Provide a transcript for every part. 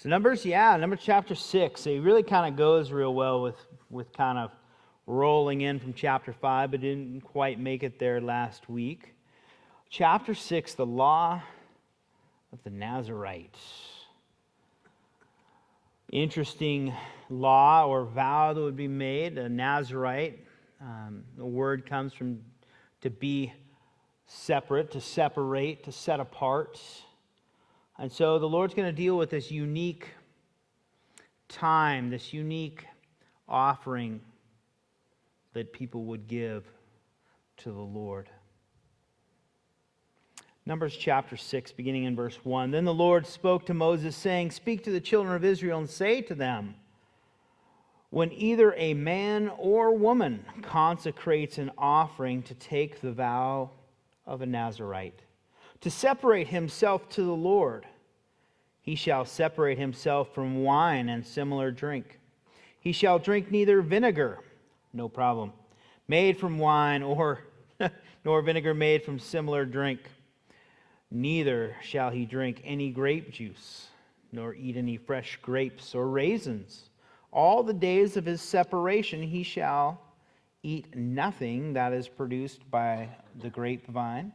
So Numbers chapter 6. It really kind of goes real well with kind of rolling in from chapter 5, but didn't quite make it there last week. Chapter 6, the law of the Nazarite. Interesting law or vow that would be made, a Nazarite. The word comes from to be separate, to separate, to set apart. And so the Lord's going to deal with this unique time, this unique offering that people would give to the Lord. Numbers chapter 6, beginning in verse 1. Then the Lord spoke to Moses, saying, "Speak to the children of Israel and say to them, when either a man or woman consecrates an offering to take the vow of a Nazarite, to separate himself to the Lord, he shall separate himself from wine and similar drink. He shall drink neither vinegar, no problem, made from wine, nor vinegar made from similar drink. Neither shall he drink any grape juice, nor eat any fresh grapes or raisins. All the days of his separation he shall eat nothing that is produced by the grapevine,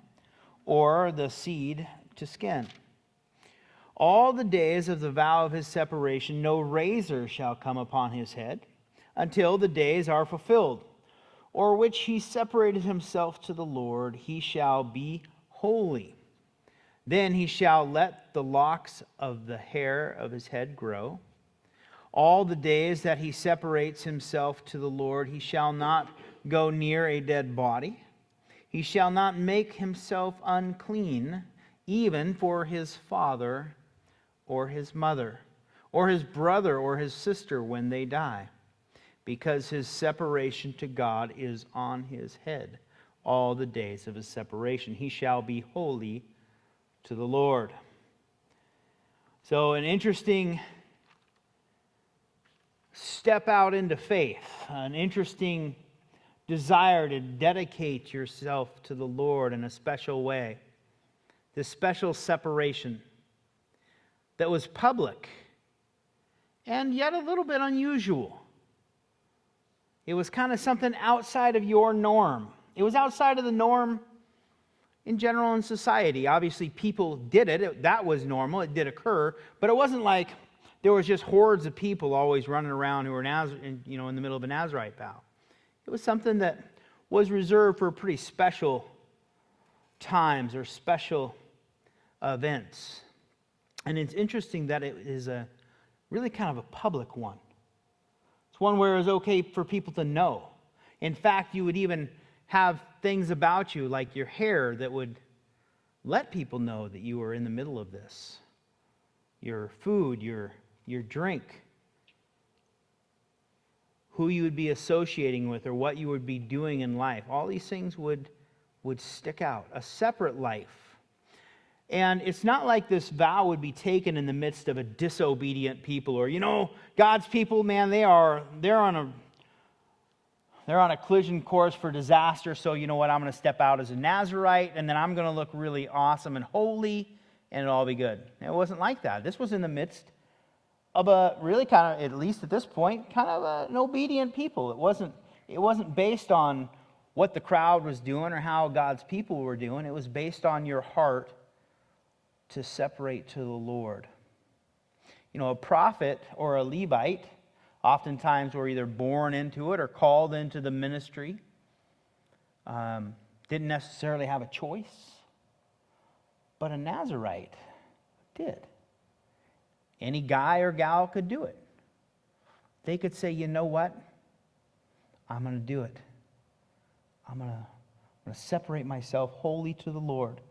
or the seed to skin. All the days of the vow of his separation no razor shall come upon his head, until the days are fulfilled, or which he separated himself to the Lord, he shall be holy. Then he shall let the locks of the hair of his head grow. All the days that he separates himself to the Lord, he shall not go near a dead body. He shall not make himself unclean, even for his father or his mother, or his brother or his sister when they die, because his separation to God is on his head all the days of his separation. He shall be holy to the Lord." So an interesting step out into faith, an interesting desire to dedicate yourself to the Lord in a special way. This special separation that was public and yet a little bit unusual. It was kind of something outside of your norm. It was outside of the norm in general in society. Obviously, people did it. That was normal. It did occur. But it wasn't like there was just hordes of people always running around who were in the middle of a Nazarite vow. It was something that was reserved for pretty special times or special events. And it's interesting that it is a really kind of a public one. It's one where it was okay for people to know. In fact, you would even have things about you, like your hair, that would let people know that you were in the middle of this. Your food, your drink, who you would be associating with or what you would be doing in life. All these things would stick out. A separate life. And it's not like this vow would be taken in the midst of a disobedient people or, God's people, man, they're on a collision course for disaster, so you know what, I'm going to step out as a Nazarite, and then I'm going to look really awesome and holy, and it'll all be good. It wasn't like that. This was in the midst of a really kind of, at least at this point, kind of an obedient people. It wasn't based on what the crowd was doing or how God's people were doing. It was based on your heart to separate to the Lord. A prophet or a Levite oftentimes were either born into it or called into the ministry. Didn't necessarily have a choice. But a Nazarite did. Any guy or gal could do it. They could say, you know what? I'm going to do it. I'm going to separate myself wholly to the Lord.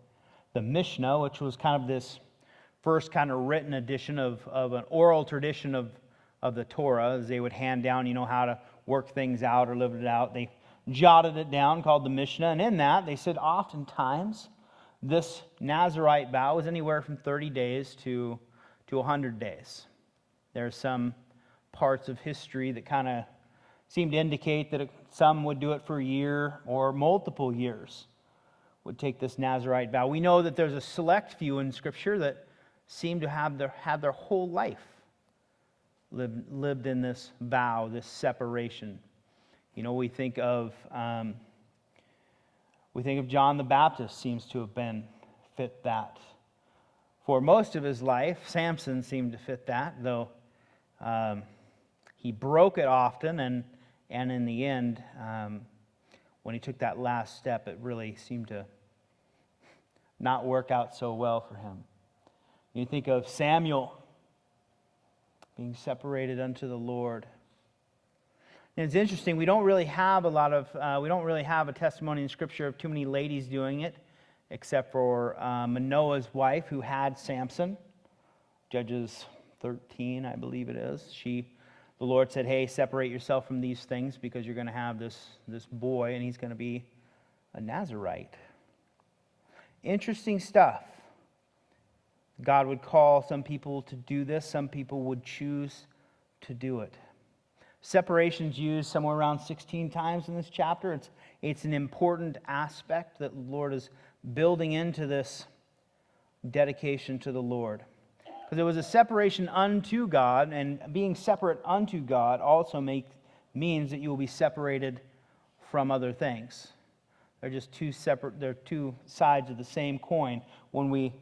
The Mishnah, which was kind of this first kind of written edition of an oral tradition of the Torah, as they would hand down, how to work things out or live it out. They jotted it down, called the Mishnah, and in that they said oftentimes this Nazarite vow was anywhere from 30 days to 100 days. There are some parts of history that kind of seem to indicate that some would do it for a year or multiple years, would take this Nazarite vow. We know that there's a select few in Scripture that seem to have their whole life lived in this vow, this separation. You know, we think of John the Baptist seems to have fit that. For most of his life, Samson seemed to fit that, though he broke it often, and in the end, when he took that last step, it really seemed to not work out so well for him. You think of Samuel being separated unto the Lord. And it's interesting, we don't really have a testimony in Scripture of too many ladies doing it, except for Manoah's wife, who had Samson. Judges 13, I believe it is. The Lord said, hey, separate yourself from these things because you're going to have this boy, and he's going to be a Nazirite. Interesting stuff. God would call some people to do this. Some people would choose to do it. Separation's used somewhere around 16 times in this chapter. It's an important aspect that the Lord is building into this dedication to the Lord. Because it was a separation unto God, and being separate unto God also means that you will be separated from other things. They're just they're two sides of the same coin. When we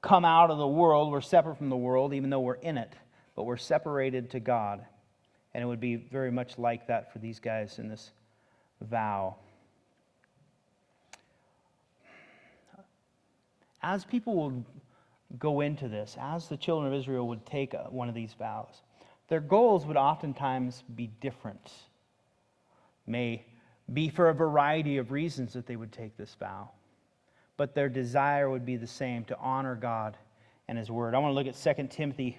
come out of the world, we're separate from the world, even though we're in it, but we're separated to God. And it would be very much like that for these guys in this vow. As people would go into this, as the children of Israel would take one of these vows, their goals would oftentimes be different. May be for a variety of reasons that they would take this vow. But their desire would be the same, to honor God and His Word. I want to look at 2 Timothy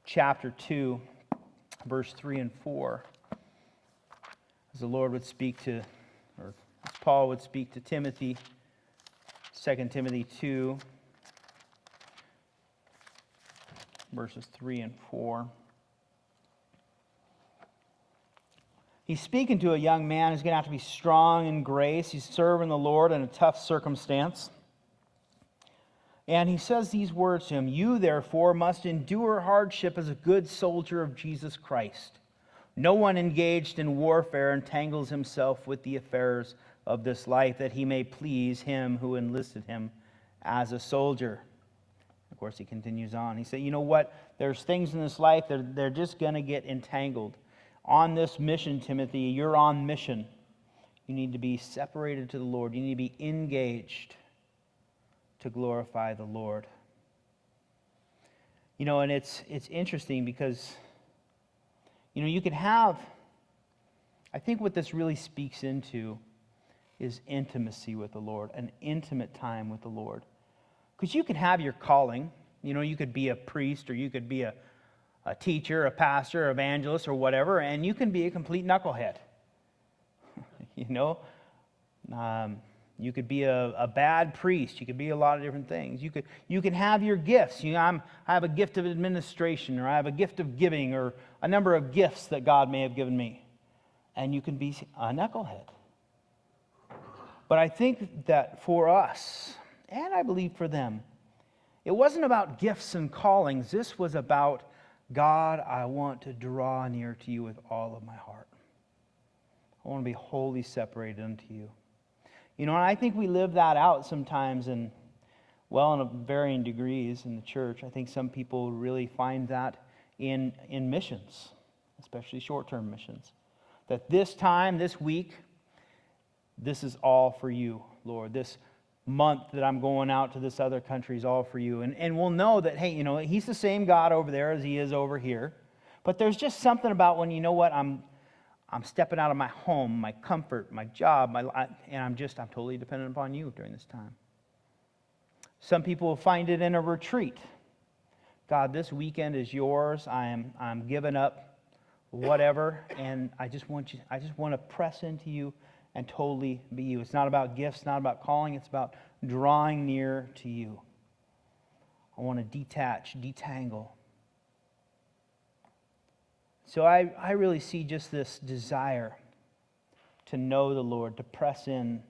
chapter 2, verse 3 and 4. As the Lord would speak to, or as Paul would speak to Timothy, 2 Timothy 2, verses 3 and 4. He's speaking to a young man who's going to have to be strong in grace. He's serving the Lord in a tough circumstance. And he says these words to him, "You, therefore, must endure hardship as a good soldier of Jesus Christ. No one engaged in warfare entangles himself with the affairs of this life, that he may please him who enlisted him as a soldier." Of course, he continues on. He said, you know what? There's things in this life that they're just going to get entangled. On this mission, Timothy, you're on mission. You need to be separated to the Lord. You need to be engaged to glorify the Lord. You know, and it's interesting because, you know, you can have, I think what this really speaks into is intimacy with the Lord, an intimate time with the Lord. Because you can have your calling. You know, you could be a priest, or you could be a teacher, a pastor, evangelist, or whatever, and you can be a complete knucklehead. You know, you could be a bad priest. You could be a lot of different things. You can have your gifts. You know, I have a gift of administration, or I have a gift of giving, or a number of gifts that God may have given me, and you can be a knucklehead. But I think that for us, and I believe for them, it wasn't about gifts and callings. This was about, God, I want to draw near to you with all of my heart. I want to be wholly separated unto you. You know, and I think we live that out sometimes in varying degrees in the church. I think some people really find that in missions, especially short-term missions. That this time, this week, this is all for you, Lord. This month that I'm going out to this other country is all for you. And we'll know that, hey, you know, He's the same God over there as He is over here. But there's just something about when, you know what, I'm stepping out of my home, my comfort, my job, and I'm totally dependent upon you during this time. Some people will find it in a retreat. God, this weekend is yours. I'm giving up whatever, and I just want to press into you and totally be you. It's not about gifts, not about calling. It's about drawing near to you. I want to detach, detangle. So I really see just this desire to know the Lord, to press in,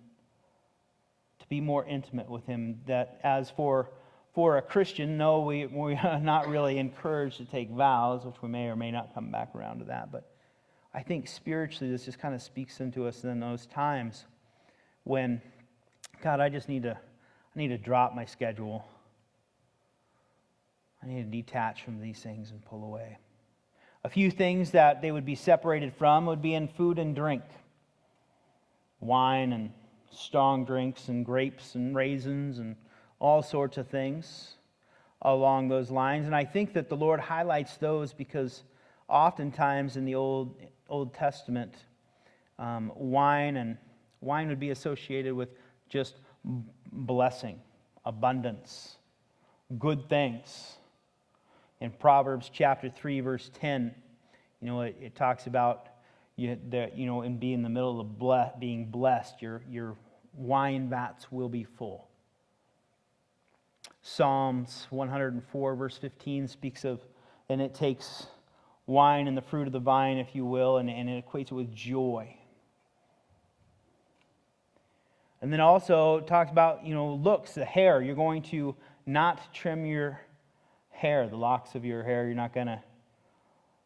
to be more intimate with Him. That as for for a Christian, no, we are not really encouraged to take vows, which we may or may not come back around to that. But I think spiritually, this just kind of speaks into us in those times when, God, I need to drop my schedule. I need to detach from these things and pull away. A few things that they would be separated from would be in food and drink. Wine and strong drinks and grapes and raisins and all sorts of things along those lines. And I think that the Lord highlights those because oftentimes in the Old Testament, wine would be associated with just blessing, abundance, good things. In Proverbs chapter 3, verse 10, it talks about in being in the middle of being blessed, your wine vats will be full. Psalms 104, verse 15 speaks of, and it takes wine and the fruit of the vine, if you will, and it equates it with joy. And then also talks about, looks, the hair. You're going to not trim your hair, the locks of your hair. You're not going to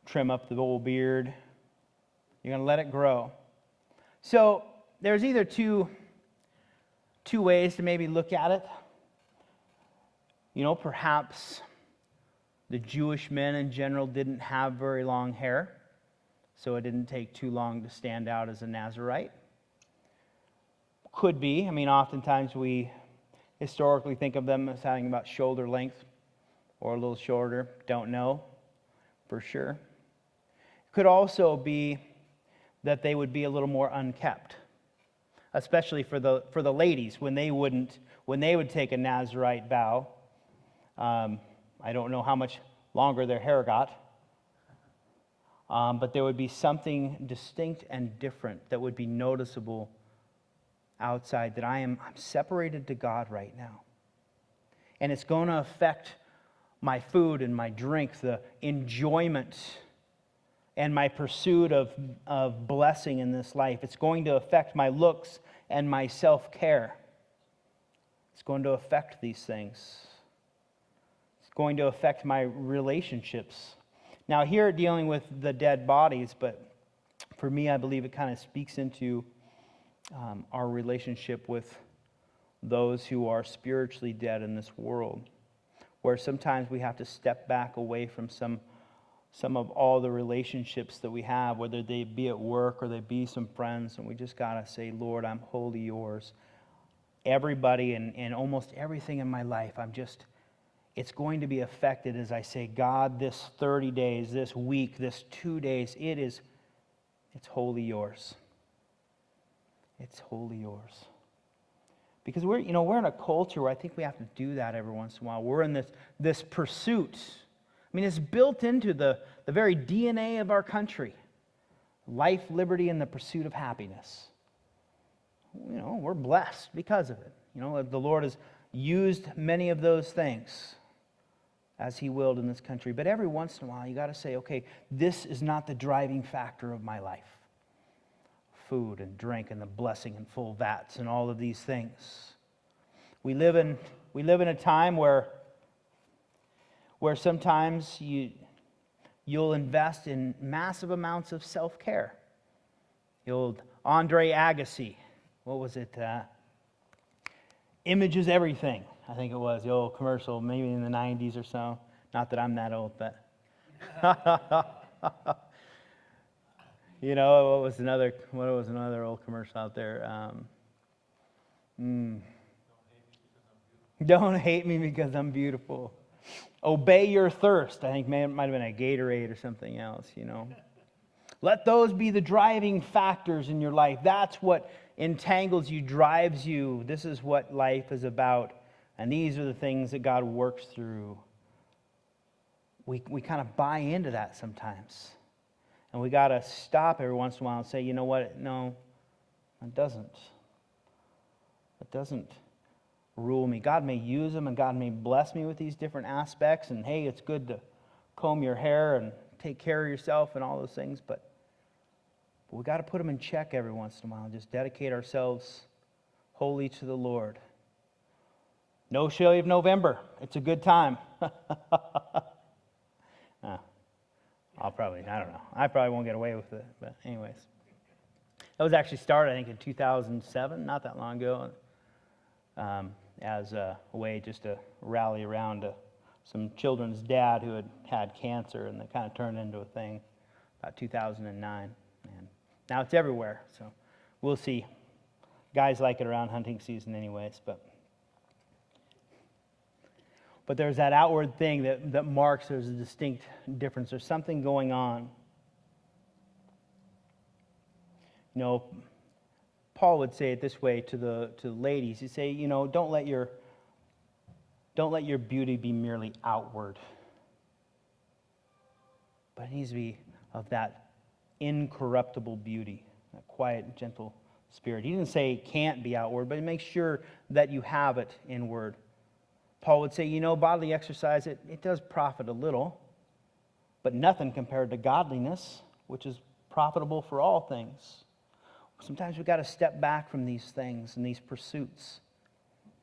trim up the old beard. You're going to let it grow. So there's either two ways to maybe look at it. Perhaps the Jewish men in general didn't have very long hair, so it didn't take too long to stand out as a Nazirite. Could be. Oftentimes we historically think of them as having about shoulder length or a little shorter. Don't know for sure. Could also be that they would be a little more unkept, especially for the ladies when they would take a Nazirite vow. I don't know how much longer their hair got, but there would be something distinct and different that would be noticeable outside, that I'm separated to God right now. And it's going to affect my food and my drink, the enjoyment and my pursuit of blessing in this life. It's going to affect my looks and my self-care. It's going to affect these things. It's going to affect my relationships. Now here dealing with the dead bodies, but for me I believe it kind of speaks into our relationship with those who are spiritually dead in this world, where sometimes we have to step back away from some of all the relationships that we have, whether they be at work or they be some friends, and we just got to say, Lord, I'm wholly yours. Everybody and almost everything in my life, it's going to be affected as I say, God, this 30 days, this week, this 2 days, it's wholly yours. It's wholly yours. Because we're in a culture where I think we have to do that every once in a while. We're in this pursuit. It's built into the very DNA of our country. Life, liberty, and the pursuit of happiness. We're blessed because of it. The Lord has used many of those things as He willed in this country. But every once in a while, you got to say, okay, this is not the driving factor of my life. Food and drink and the blessing and full vats and all of these things. We live in a time where sometimes you'll invest in massive amounts of self-care. The old Andre Agassi, what was it? Image is everything, I think it was, the old commercial, maybe in the 90s or so. Not that I'm that old, but... what was another old commercial out there? Don't hate me because I'm beautiful. Obey your thirst. I think it might have been a Gatorade or something else, Let those be the driving factors in your life. That's what entangles you, drives you. This is what life is about. And these are the things that God works through. We kind of buy into that sometimes. And we got to stop every once in a while and say, you know what? No, it doesn't. It doesn't rule me. God may use them and God may bless me with these different aspects. And hey, it's good to comb your hair and take care of yourself and all those things. But we got to put them in check every once in a while and just dedicate ourselves wholly to the Lord. No shave November. It's a good time. I don't know. I probably won't get away with it. But anyways. That was actually started, I think, in 2007, not that long ago, as a way just to rally around some children's dad who had cancer, and it kind of turned into a thing about 2009. And now it's everywhere, so we'll see. Guys like it around hunting season anyways, but there's that outward thing that marks there's a distinct difference. There's something going on. You know, Paul would say it this way to the ladies. He'd say, you know, don't let your beauty be merely outward, but it needs to be of that incorruptible beauty, that quiet, gentle spirit. He didn't say it can't be outward, but make sure that you have it inward. Paul would say, you know, bodily exercise, it does profit a little, but nothing compared to godliness, which is profitable for all things. Sometimes we've got to step back from these things and these pursuits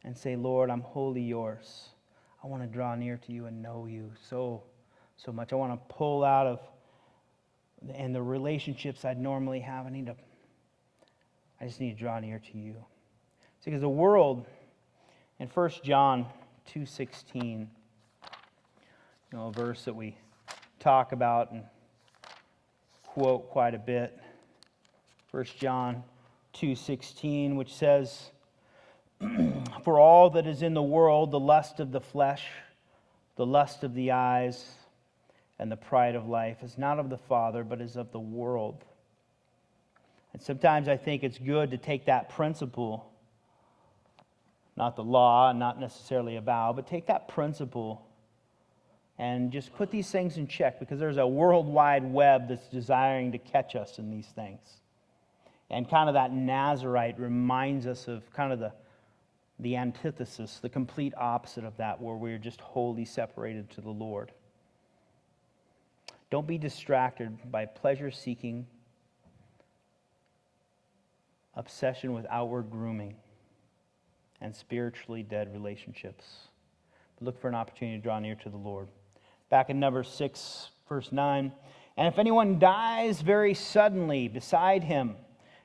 and say, Lord, I'm wholly yours. I want to draw near to you and know you so much. I want to pull out of and the relationships I'd normally have. I just need to draw near to you. See, because the world, in 1 John 2:16, a verse that we talk about and quote quite a bit. 1 John 2:16, which says, "For all that is in the world, the lust of the flesh, the lust of the eyes, and the pride of life is not of the Father, but is of the world." And sometimes I think it's good to take that principle, not the law, not necessarily a vow, but take that principle and just put these things in check, because there's a worldwide web that's desiring to catch us in these things. And kind of that Nazarite reminds us of kind of the antithesis, the complete opposite of that, where we're just wholly separated to the Lord. Don't be distracted by pleasure-seeking, obsession with outward grooming, and spiritually dead relationships. Look for an opportunity to draw near to the Lord. Back in Numbers 6, verse 9, "And if anyone dies very suddenly beside him,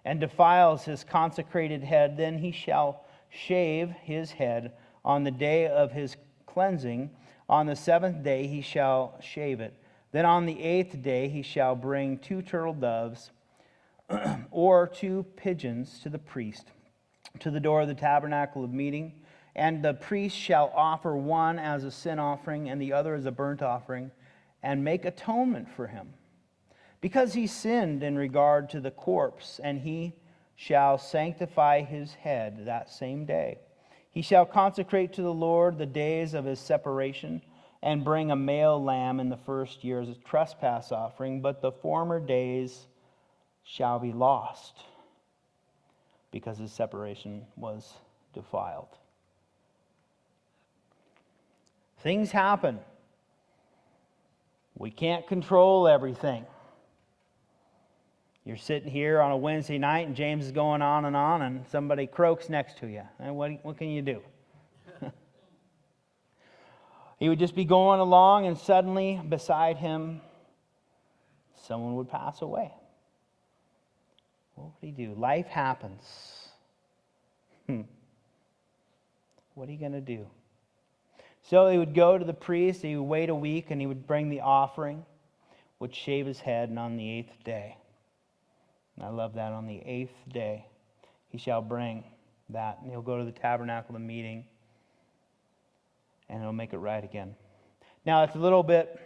and defiles his consecrated head, then he shall shave his head on the day of his cleansing. On the 7th day he shall shave it. Then on the 8th day he shall bring 2 turtle doves or 2 pigeons to the priest, to the door of the tabernacle of meeting. And the priest shall offer one as a sin offering and the other as a burnt offering, and make atonement for him, because he sinned in regard to the corpse, and he shall sanctify his head that same day. He shall consecrate to the Lord the days of his separation, and bring a male lamb in the first year as a trespass offering, but the former days shall be lost, because his separation was defiled." Things happen. We can't control everything. You're sitting here on a Wednesday night and James is going on, and somebody croaks next to you. And what can you do? He would just be going along, and suddenly beside him, someone would pass away. What would he do? Life happens. What are you going to do? So he would go to the priest, he would wait a week, and he would bring the offering, would shave his head, and on the 8th day, and I love that, on the 8th day, he shall bring that, and he'll go to the tabernacle of meeting, and he'll make it right again. Now, it's a little bit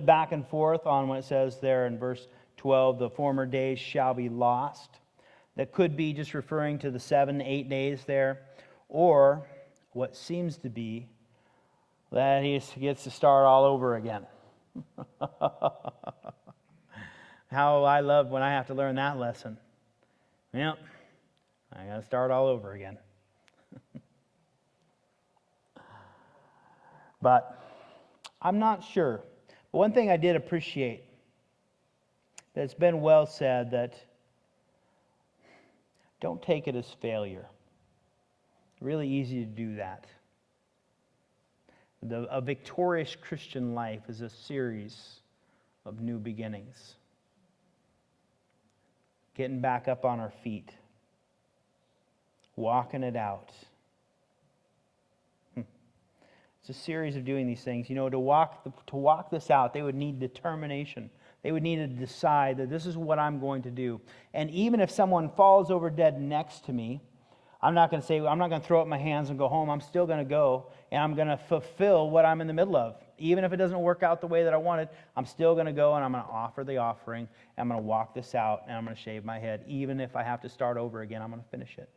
back and forth on what it says there in verse 12, the former days shall be lost. That could be just referring to the 7, 8 days there, or what seems to be that he gets to start all over again. How I love when I have to learn that lesson. Yep, I got to start all over again. But I'm not sure. But one thing I did appreciate, that it's been well said, that don't take it as failure. Really easy to do that. A victorious Christian life is a series of new beginnings. Getting back up on our feet. Walking it out. It's a series of doing these things. To walk this out, they would need determination. They would need to decide that this is what I'm going to do. And even if someone falls over dead next to me, I'm not going to throw up my hands and go home. I'm still going to go, and I'm going to fulfill what I'm in the middle of. Even if it doesn't work out the way that I wanted, I'm still going to go, and I'm going to offer the offering, and I'm going to walk this out, and I'm going to shave my head. Even if I have to start over again, I'm going to finish it.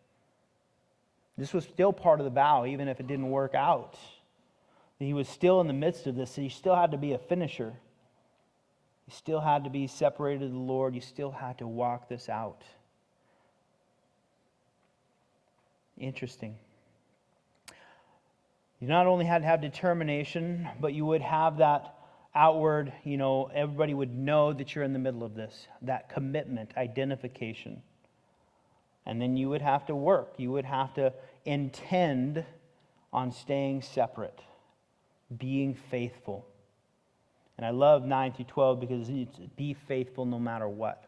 This was still part of the vow, even if it didn't work out. He was still in the midst of this. He still had to be a finisher. He still had to be separated to the Lord. You still had to walk this out. Interesting. You not only had to have determination, but you would have that outward, everybody would know that you're in the middle of this. That commitment, identification. And then you would have to work. You would have to intend on staying separate, being faithful. And I love 9 through 12 because it's be faithful no matter what.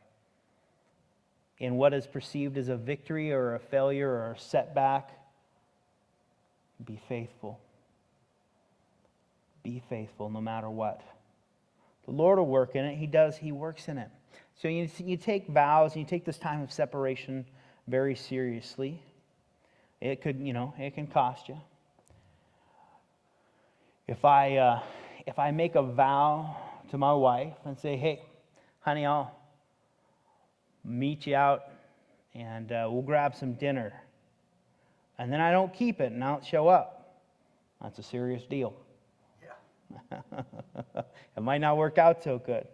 In what is perceived as a victory or a failure or a setback, be faithful. Be faithful no matter what. The Lord will work in it. He does. He works in it. So you take vows and you take this time of separation very seriously. It can cost you. If I make a vow to my wife and say, hey, honey, I'll meet you out and we'll grab some dinner, and then I don't keep it and I don't show up, that's a serious deal. Yeah. It might not work out so good.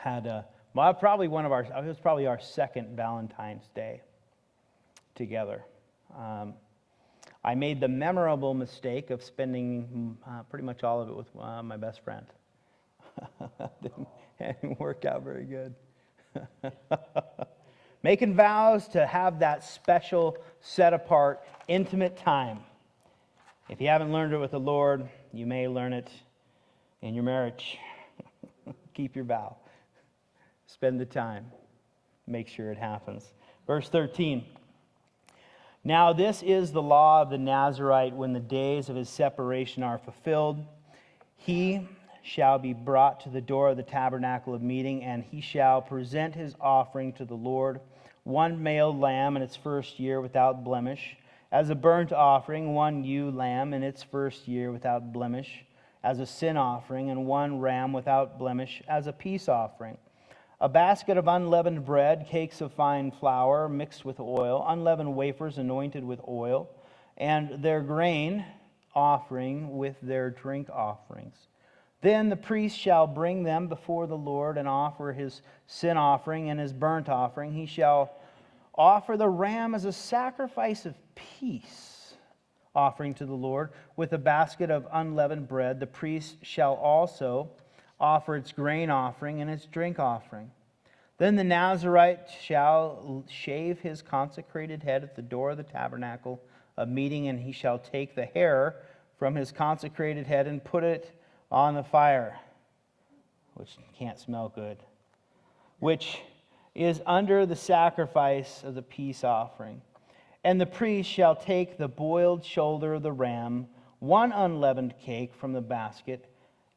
Yeah. It was probably our second Valentine's Day together. I made the memorable mistake of spending pretty much all of it with my best friend. Didn't work out very good. Making vows to have that special, set-apart, intimate time. If you haven't learned it with the Lord, you may learn it in your marriage. Keep your vow. Spend the time. Make sure it happens. Verse 13. Now this is the law of the Nazirite when the days of his separation are fulfilled. He shall be brought to the door of the tabernacle of meeting, and he shall present his offering to the Lord, one male lamb in its first year without blemish, as a burnt offering, one ewe lamb in its first year without blemish, as a sin offering, and one ram without blemish, as a peace offering. A basket of unleavened bread, cakes of fine flour mixed with oil, unleavened wafers anointed with oil, and their grain offering with their drink offerings. Then the priest shall bring them before the Lord and offer his sin offering and his burnt offering. He shall offer the ram as a sacrifice of peace offering to the Lord with a basket of unleavened bread. The priest shall also offer its grain offering and its drink offering. Then the Nazirite shall shave his consecrated head at the door of the tabernacle of meeting, and he shall take the hair from his consecrated head and put it on the fire, which can't smell good, which is under the sacrifice of the peace offering. And the priest shall take the boiled shoulder of the ram, one unleavened cake from the basket,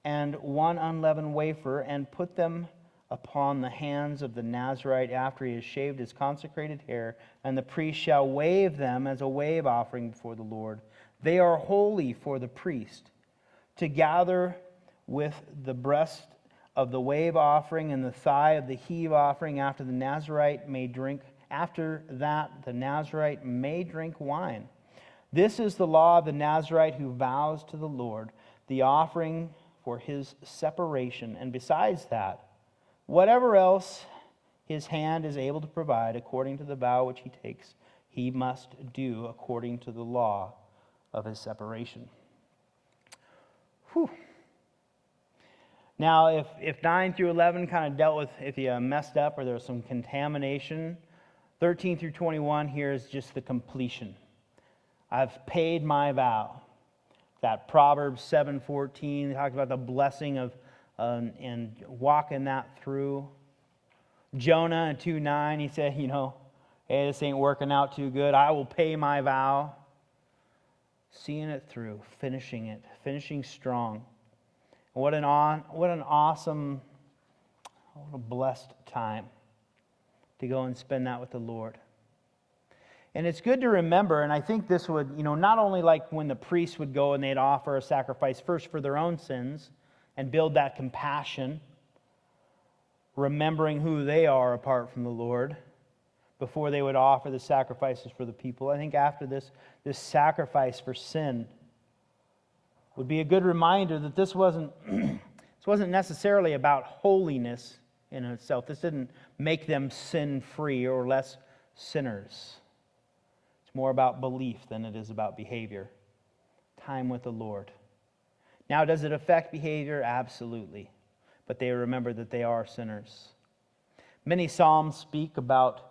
and one unleavened wafer, and put them upon the hands of the Nazirite after he has shaved his consecrated hair, and the priest shall wave them as a wave offering before the Lord. They are holy for the priest. To gather with the breast of the wave offering and the thigh of the heave offering after the Nazirite may drink. After that, the Nazirite may drink wine. This is the law of the Nazirite who vows to the Lord, the offering for his separation. And besides that, whatever else his hand is able to provide according to the vow which he takes, he must do according to the law of his separation. Whew. Now, if 9 through 11 kind of dealt with if you messed up or there was some contamination, 13 through 21 here is just the completion. I've paid my vow. that Proverbs 7:14 talks about the blessing of and walking that through. Jonah in 2:9, he said, hey, this ain't working out too good. I will pay my vow. Seeing it through, finishing strong. What an awesome, what a blessed time to go and spend that with the Lord. And it's good to remember, and I think this would, not only like when the priests would go and they'd offer a sacrifice first for their own sins and build that compassion, remembering who they are apart from the Lord, before they would offer the sacrifices for the people. I think after this sacrifice for sin would be a good reminder that this wasn't necessarily about holiness in itself. This didn't make them sin-free or less sinners. It's more about belief than it is about behavior. Time with the Lord. Now, does it affect behavior? Absolutely. But they remember that they are sinners. Many Psalms speak about,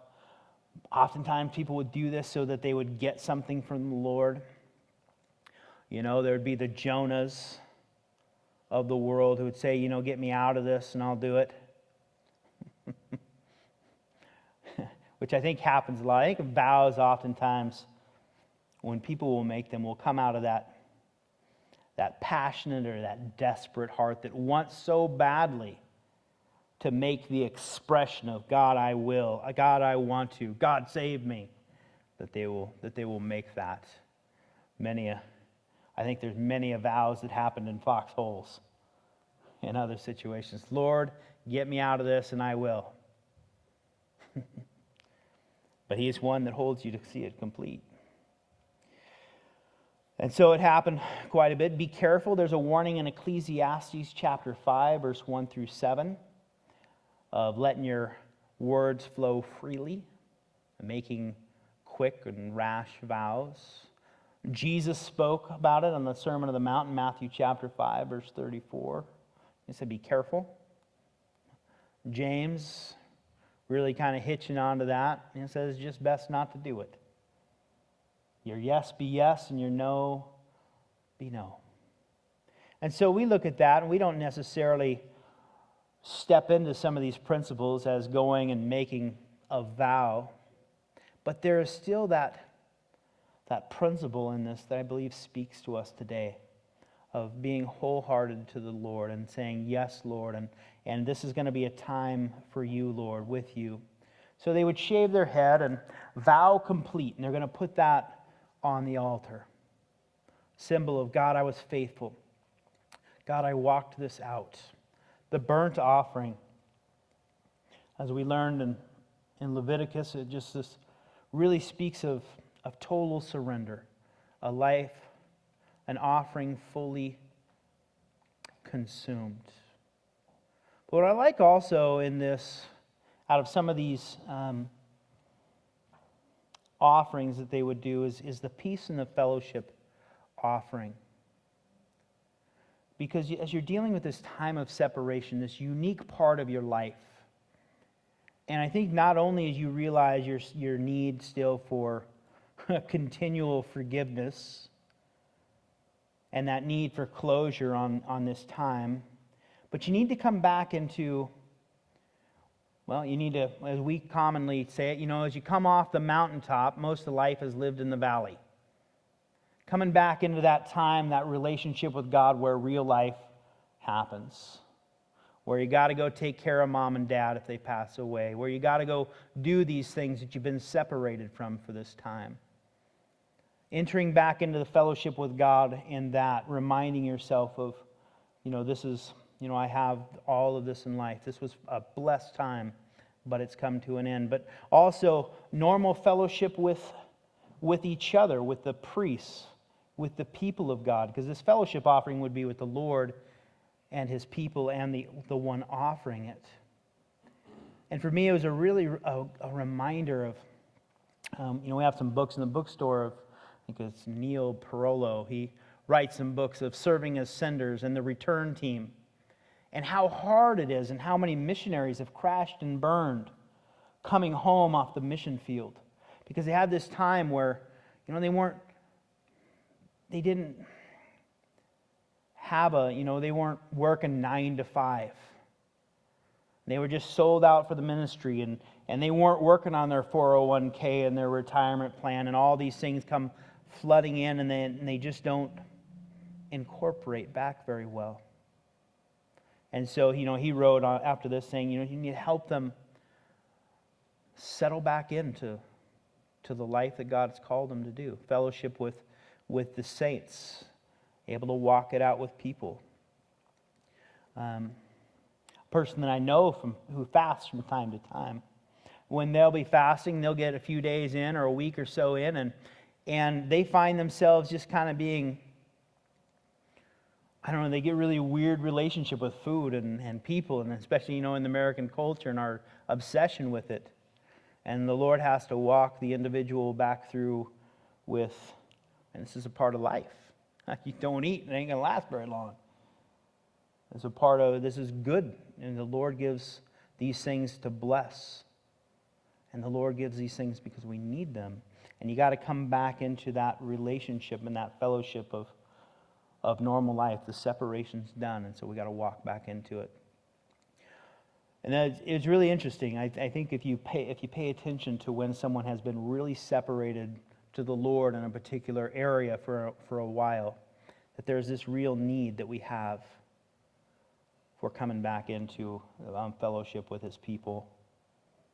oftentimes people would do this so that they would get something from the Lord. There would be the Jonahs of the world who would say, get me out of this and I'll do it. Which I think happens a lot. I think vows oftentimes, when people will make them, will come out of that passionate or that desperate heart that wants so badly to make the expression of God, I will, God, I want to, God, save me, that they will make that. I think there's many vows that happened in foxholes in other situations. Lord, get me out of this and I will. But He is one that holds you to see it complete. And so it happened quite a bit. Be careful. There's a warning in Ecclesiastes chapter 5, verse 1 through 7, of letting your words flow freely, making quick and rash vows. Jesus spoke about it on the Sermon on the Mount in Matthew chapter 5, verse 34. He said, be careful. James really kind of hitching onto that. And it says it's just best not to do it. Your yes be yes, and your no be no. And so we look at that, and we don't necessarily step into some of these principles as going and making a vow. But there is still that principle in this that I believe speaks to us today, of being wholehearted to the Lord and saying, yes, Lord, and this is going to be a time for you, Lord, with you. So they would shave their head and vow complete, and they're going to put that on the altar. Symbol of, God, I was faithful. God, I walked this out. The burnt offering, as we learned in Leviticus, it just this really speaks of total surrender, a life, an offering fully consumed. But what I like also in this, out of some of these offerings that they would do, is the peace and the fellowship offering. Because as you're dealing with this time of separation, this unique part of your life, and I think not only as you realize your need still for continual forgiveness and that need for closure on this time, but you need to come back into, well, you need to, as we commonly say it, as you come off the mountaintop, most of life is lived in the valley. Coming back into that time, that relationship with God where real life happens. Where you got to go take care of mom and dad if they pass away. Where you got to go do these things that you've been separated from for this time. Entering back into the fellowship with God in that, reminding yourself of, this is, I have all of this in life. This was a blessed time, but it's come to an end. But also normal fellowship with each other, with the priests, with the people of God, because this fellowship offering would be with the Lord and His people and the one offering it. And for me, it was a really a reminder of, we have some books in the bookstore of, I think it's Neil Perolo. He writes some books of serving as senders and the return team, and how hard it is and how many missionaries have crashed and burned coming home off the mission field, because they had this time where, they have they weren't working 9 to 5. They were just sold out for the ministry, and they weren't working on their 401k and their retirement plan, and all these things come flooding in, and they just don't incorporate back very well. And so, he wrote after this saying, you need to help them settle back into the life that God's called them to do. Fellowship with the saints, able to walk it out with people. Person that I know who fasts from time to time, when they'll be fasting, they'll get a few days in or a week or so in, and they find themselves just kind of being, I don't know, they get really weird relationship with food and people, and especially, in the American culture and our obsession with it. And the Lord has to walk the individual back through with, and this is a part of life. You don't eat, it ain't going to last very long. It's a part of, this is good, and the Lord gives these things to bless. And the Lord gives these things because we need them. And you got to come back into that relationship and that fellowship of normal life. The separation's done, and so we got to walk back into it. And it's really interesting. I think if you pay attention to when someone has been really separated to the Lord in a particular area for a while, that there's this real need that we have for coming back into fellowship with His people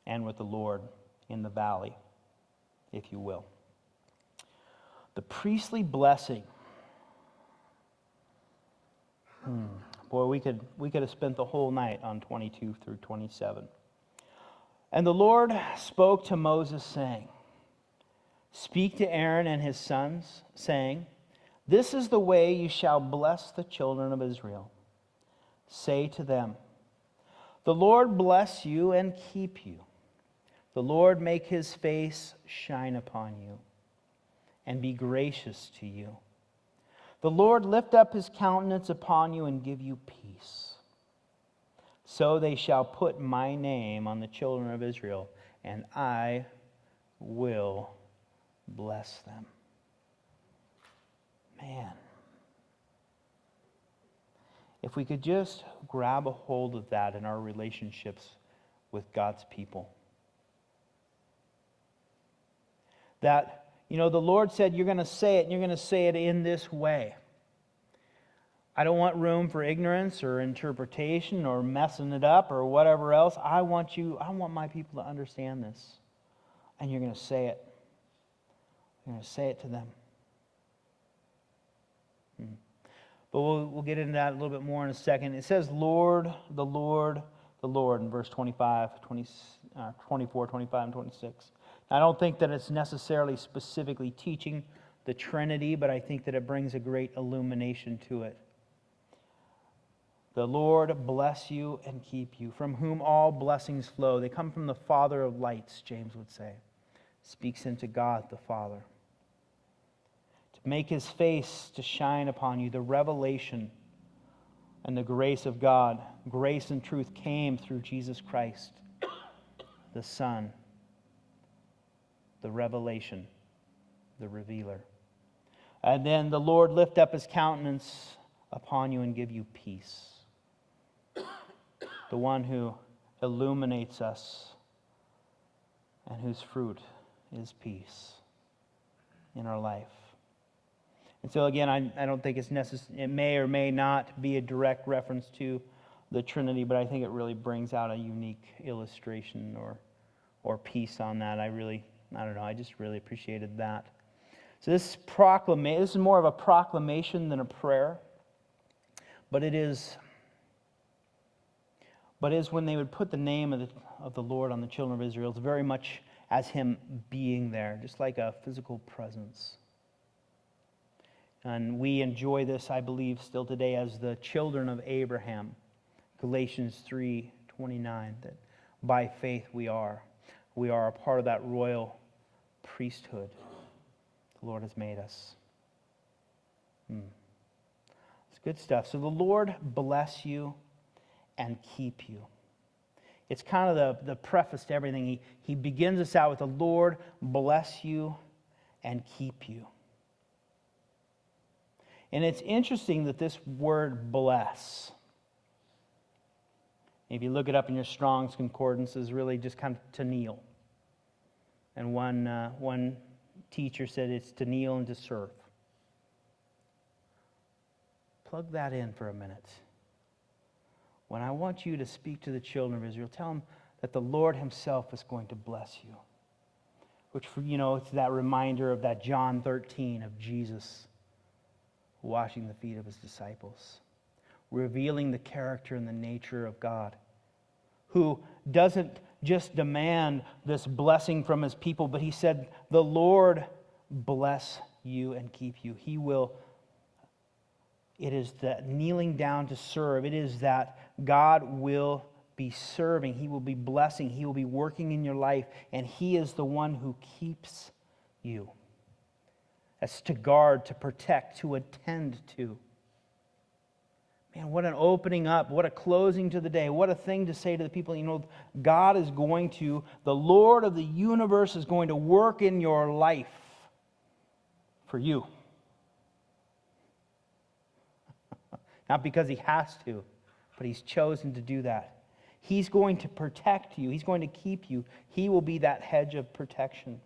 and with the Lord in the valley, if you will. The priestly blessing. Boy, we could have spent the whole night on 22 through 27. And the Lord spoke to Moses, saying, "Speak to Aaron and his sons, saying, This is the way you shall bless the children of Israel. Say to them, The Lord bless you and keep you. The Lord make His face shine upon you and be gracious to you. The Lord lift up His countenance upon you and give you peace. So they shall put my name on the children of Israel, and I will bless them." Man. If we could just grab a hold of that in our relationships with God's people. That, the Lord said, you're going to say it, and you're going to say it in this way. I don't want room for ignorance or interpretation or messing it up or whatever else. I want my people to understand this. And you're going to say it. You're going to say it to them. But we'll get into that a little bit more in a second. It says, Lord, the Lord, the Lord, in verse 24, 25, and 26. I don't think that it's necessarily specifically teaching the Trinity, but I think that it brings a great illumination to it. The Lord bless you and keep you, from whom all blessings flow. They come from the Father of lights, James would say. Speaks into God the Father. To make His face to shine upon you, the revelation and the grace of God. Grace and truth came through Jesus Christ, the Son, the revelation, the revealer. And then the Lord lift up His countenance upon you and give you peace. The one who illuminates us and whose fruit is peace in our life. And so again, I don't think it's necessary. It may or may not be a direct reference to the Trinity, but I think it really brings out a unique illustration or piece on that. I don't know. I just really appreciated that. So this is more of a proclamation than a prayer, but it is when they would put the name of the Lord on the children of Israel. It's very much as Him being there, just like a physical presence. And we enjoy this, I believe, still today as the children of Abraham. Galatians 3:29, that by faith we are a part of that royal priesthood the Lord has made us. It's good stuff. So the Lord bless you and keep you. It's kind of the preface to everything. He begins us out with, the Lord bless you and keep you. And it's interesting that this word bless, if you look it up in your Strong's Concordance, is really just kind of to kneel. And one teacher said it's to kneel and to serve. Plug that in for a minute. When I want you to speak to the children of Israel, tell them that the Lord himself is going to bless you. Which, it's that reminder of that John 13 of Jesus washing the feet of his disciples, revealing the character and the nature of God, who doesn't just demand this blessing from his people, but he said, the Lord bless you and keep you. He will. It is that kneeling down to serve. It is that God will be serving. He will be blessing. He will be working in your life, and he is the one who keeps you. That's to guard, to protect, to attend to. Man, what an opening up, what a closing to the day, what a thing to say to the people. God is going to, the Lord of the universe is going to work in your life for you. Not because he has to, but he's chosen to do that. He's going to protect you. He's going to keep you. He will be that hedge of protection.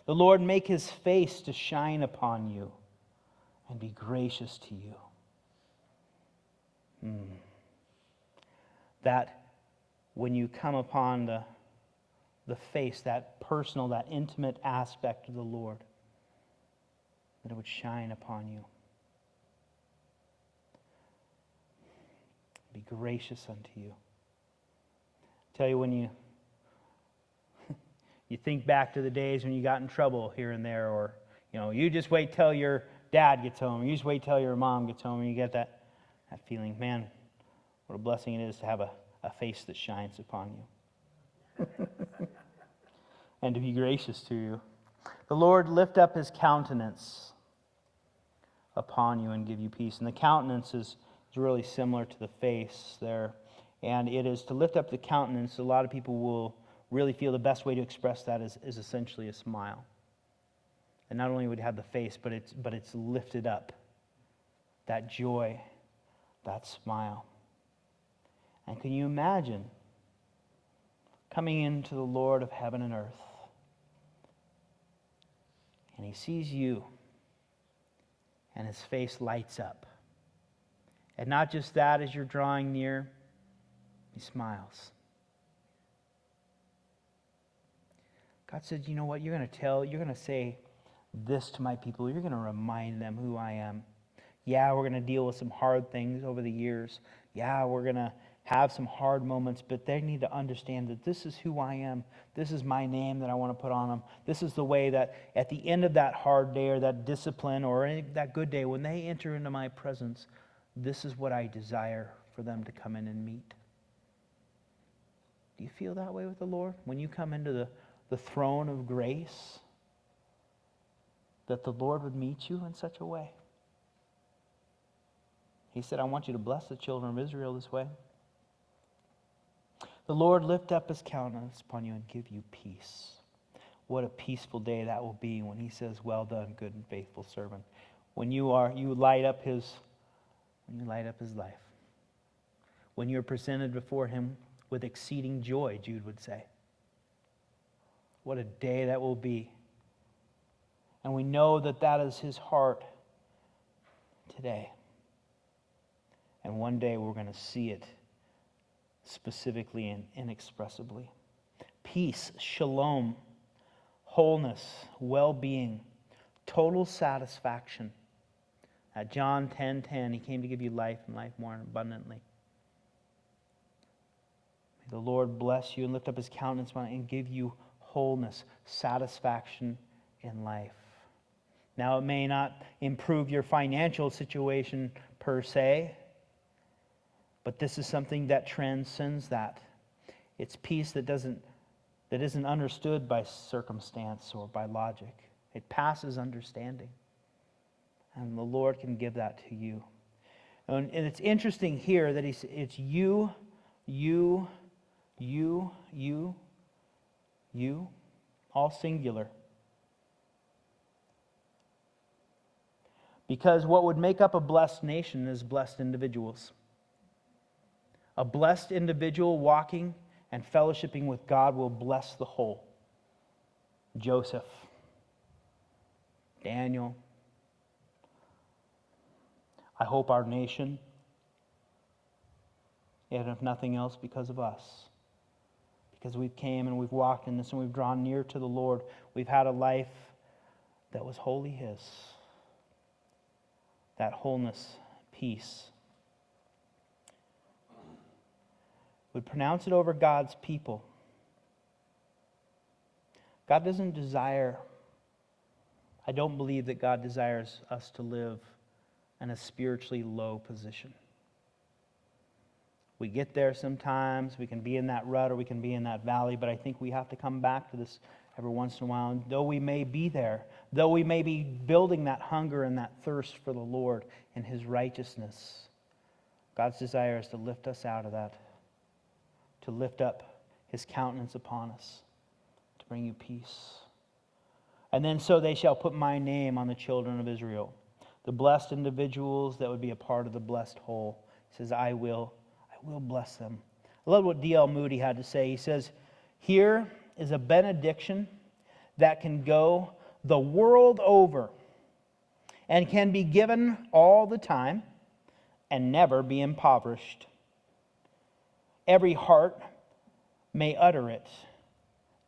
The Lord make his face to shine upon you and be gracious to you. That when you come upon the face, that personal, that intimate aspect of the Lord, that it would shine upon you. Be gracious unto you. Tell you, when you think back to the days when you got in trouble here and there, or you just wait till your dad gets home, or you just wait till your mom gets home, and you get that feeling, man, what a blessing it is to have a face that shines upon you. And to be gracious to you. The Lord lift up his countenance upon you and give you peace. And the countenance is really similar to the face there. And it is to lift up the countenance. A lot of people will really feel the best way to express that is essentially a smile. And not only would you have the face, but it's lifted up. That joy, that smile. And can you imagine coming into the Lord of heaven and earth, and he sees you, and his face lights up. And not just that, as you're drawing near, he smiles. God said, you know what, you're going to say this to my people. You're going to remind them who I am. Yeah, we're going to deal with some hard things over the years. Yeah, we're going to have some hard moments, but they need to understand that this is who I am. This is my name that I want to put on them. This is the way that at the end of that hard day or that discipline or that good day, when they enter into my presence, this is what I desire for them to come in and meet. Do you feel that way with the Lord? When you come into the throne of grace, that the Lord would meet you in such a way? He said, I want you to bless the children of Israel this way. The Lord lift up his countenance upon you and give you peace. What a peaceful day that will be when he says, well done, good and faithful servant. When you light up his life. When you're presented before him with exceeding joy, Jude would say. What a day that will be. And we know that that is his heart today. And one day we're going to see it specifically and inexpressibly. Peace, shalom, wholeness, well-being, total satisfaction. At John 10:10, he came to give you life and life more abundantly. May the Lord bless you and lift up his countenance and give you wholeness, satisfaction in life. Now, it may not improve your financial situation per se, but this is something that transcends that. It's peace that isn't understood by circumstance or by logic. It passes understanding. And the Lord can give that to you. And it's interesting here that it's you, all singular. Because what would make up a blessed nation is blessed individuals. A blessed individual walking and fellowshipping with God will bless the whole. Joseph, Daniel, I hope our nation, and if nothing else, because of us. Because we've came and we've walked in this and we've drawn near to the Lord. We've had a life that was wholly His. That wholeness, peace. Would pronounce it over God's people. God doesn't desire, I don't believe that God desires us to live in a spiritually low position. We get there sometimes, we can be in that rut or we can be in that valley, but I think we have to come back to this every once in a while. And though we may be there, though we may be building that hunger and that thirst for the Lord and His righteousness, God's desire is to lift us out of that, to lift up His countenance upon us, to bring you peace. And then, so they shall put my name on the children of Israel. The blessed individuals that would be a part of the blessed whole. He says, I will bless them. I love what D.L. Moody had to say. He says, here is a benediction that can go the world over and can be given all the time and never be impoverished. Every heart may utter it.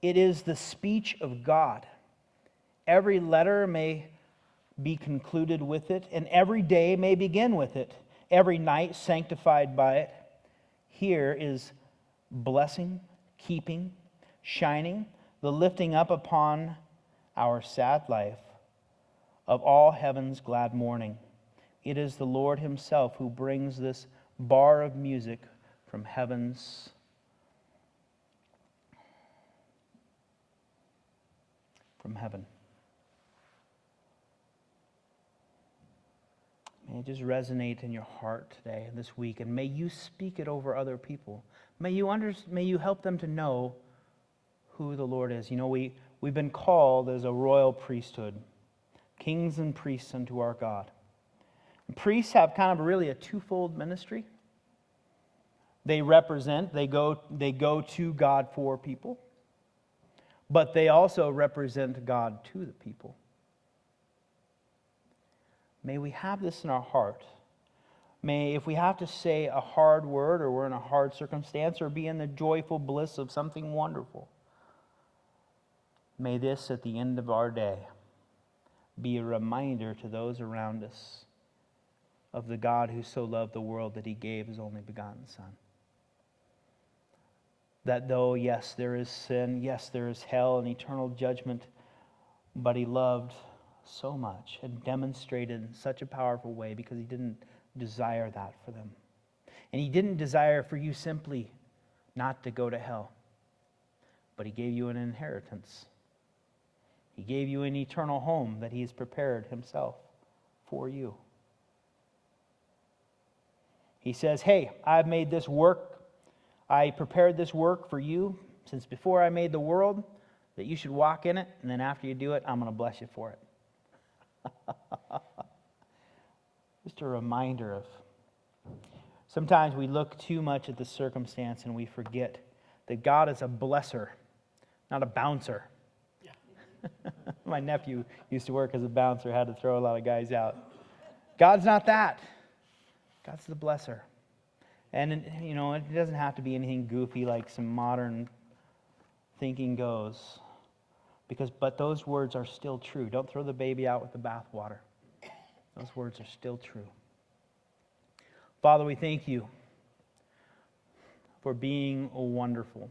It is the speech of God. Every letter may be concluded with it, and every day may begin with it, every night sanctified by it. Here is blessing, keeping, shining, the lifting up upon our sad life of all heaven's glad morning. It is the Lord Himself who brings this bar of music from heaven. May it just resonate in your heart today, this week, and may you speak it over other people. May you help them to know who the Lord is. You know, we've been called as a royal priesthood, kings and priests unto our God. And priests have kind of really a twofold ministry. They go to God for people, but they also represent God to the people. May we have this in our heart. May, if we have to say a hard word or we're in a hard circumstance or be in the joyful bliss of something wonderful, may this at the end of our day be a reminder to those around us of the God who so loved the world that He gave His only begotten Son. That though, yes, there is sin, yes, there is hell and eternal judgment, but He loved so much and demonstrated in such a powerful way because He didn't desire that for them. And He didn't desire for you simply not to go to hell, but He gave you an inheritance. He gave you an eternal home that He has prepared Himself for you. He says, hey, I've made this work. I prepared this work for you since before I made the world, that you should walk in it, and then after you do it, I'm going to bless you for it. Just a reminder of, sometimes we look too much at the circumstance and we forget that God is a blesser, not a bouncer. Yeah. My nephew used to work as a bouncer, had to throw a lot of guys out. God's not that. God's the blesser. And, you know, it doesn't have to be anything goofy like some modern thinking goes. But those words are still true. Don't throw the baby out with the bathwater. Those words are still true. Father, we thank You for being wonderful.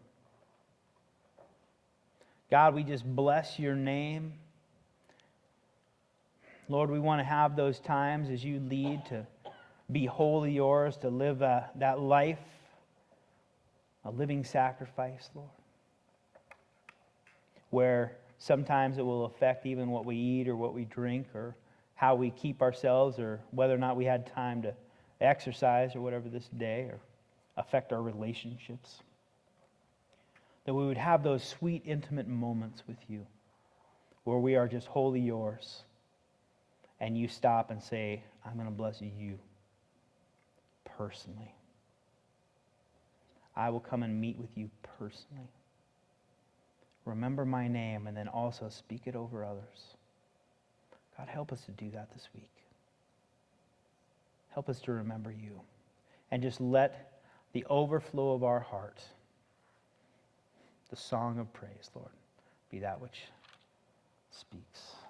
God, we just bless Your name. Lord, we want to have those times as You lead to be wholly Yours, to live that life, a living sacrifice, Lord, where sometimes it will affect even what we eat or what we drink or how we keep ourselves or whether or not we had time to exercise or whatever this day, or affect our relationships. That we would have those sweet, intimate moments with You where we are just wholly Yours and you stop and say, I'm going to bless you personally. I will come and meet with you personally. Remember my name, and then also speak it over others. God, help us to do that this week. Help us to remember you. And just let the overflow of our heart, the song of praise, Lord, be that which speaks.